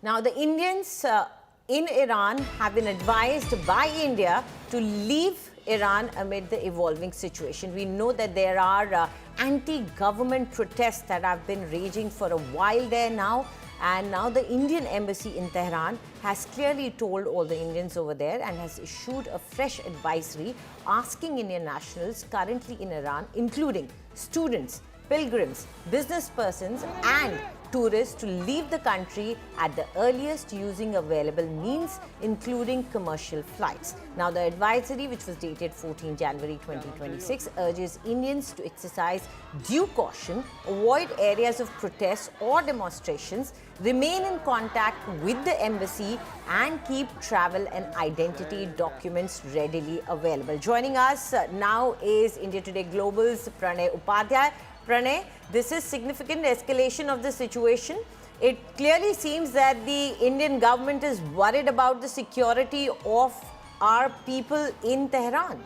Now, the Indians in Iran have been advised by India to leave Iran amid the evolving situation. We know that there are anti-government protests that have been raging for a while there now. And now the Indian embassy in Tehran has clearly told all the Indians over there and has issued a fresh advisory asking Indian nationals currently in Iran, including students, pilgrims, business persons and tourists, to leave the country at the earliest using available means, including commercial flights. Now, the advisory, which was dated 14 January 2026, urges Indians to exercise due caution, avoid areas of protest or demonstrations, remain in contact with the embassy and keep travel and identity documents readily available. Joining us now is India Today Global's Pranay Upadhyay. Pranay, this is significant escalation of the situation. It clearly seems that the Indian government is worried about the security of our people in Tehran.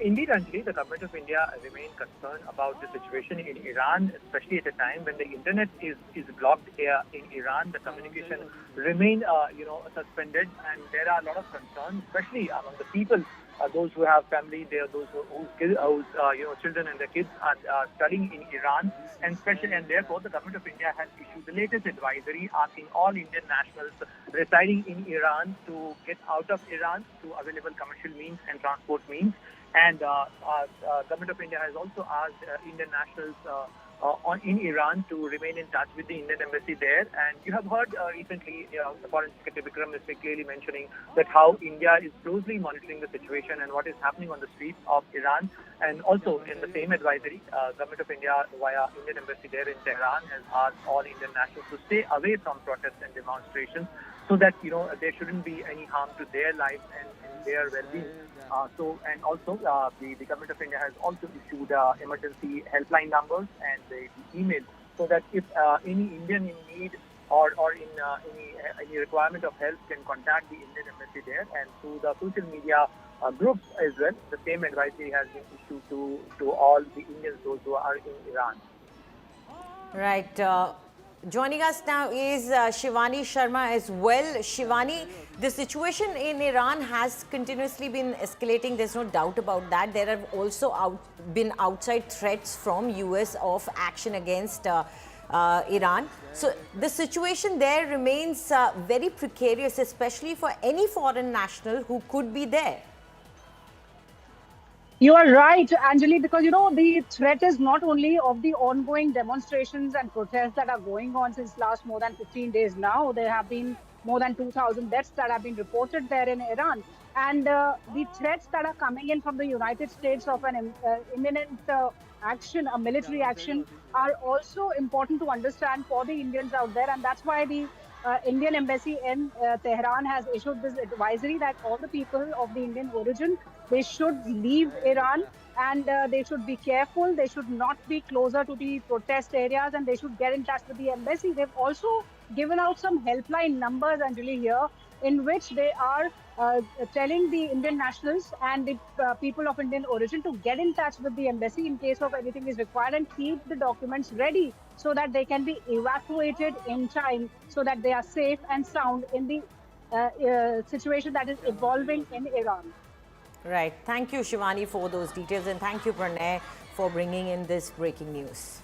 Indeed, Anjali, the government of India remains concerned about the situation in Iran, especially at a time when the internet is blocked here in Iran. The communication remain, suspended, and there are a lot of concerns, especially among the people, those who have family there, those whose children and their kids are studying in Iran, and therefore the government of India has issued the latest advisory asking all Indian nationals residing in Iran to get out of Iran through available commercial means and transport means. And government of India has also asked Indian nationals in Iran to remain in touch with the Indian embassy there. And you have heard recently, the Foreign Secretary Vikram is clearly mentioning that how India is closely monitoring the situation and what is happening on the streets of Iran. And also in the same advisory, government of India via Indian embassy there in Tehran has asked all Indian nationals to stay away from protests and demonstrations, so that there shouldn't be any harm to their lives and their well-being. The government of India has also issued emergency helpline numbers and the email, so that if any Indian in need or in any requirement of help can contact the Indian embassy there, and through the social media groups as well. The same advisory has been issued to all the Indians, those who are in Iran. Right. Joining us now is Shivani Sharma as well. Shivani, the situation in Iran has continuously been escalating. There's no doubt about that. There have also been outside threats from US of action against Iran. So the situation there remains very precarious, especially for any foreign national who could be there. You are right, Anjali, because the threat is not only of the ongoing demonstrations and protests that are going on since last more than 15 days now. There have been more than 2,000 deaths that have been reported there in Iran. And the threats that are coming in from the United States of an imminent action, a military action, are also important to understand for the Indians out there. And that's why the Indian embassy in Tehran has issued this advisory that all the people of the Indian origin, they should leave Iran, and they should be careful. They should not be closer to the protest areas, and they should get in touch with the embassy. They've also given out some helpline numbers, Anjali, here, in which they are telling the Indian nationals and the people of Indian origin to get in touch with the embassy in case of anything is required, and keep the documents ready so that they can be evacuated in time, so that they are safe and sound in the situation that is evolving in Iran. Right. Thank you, Shivani, for those details, and thank you, Pranay, for bringing in this breaking news.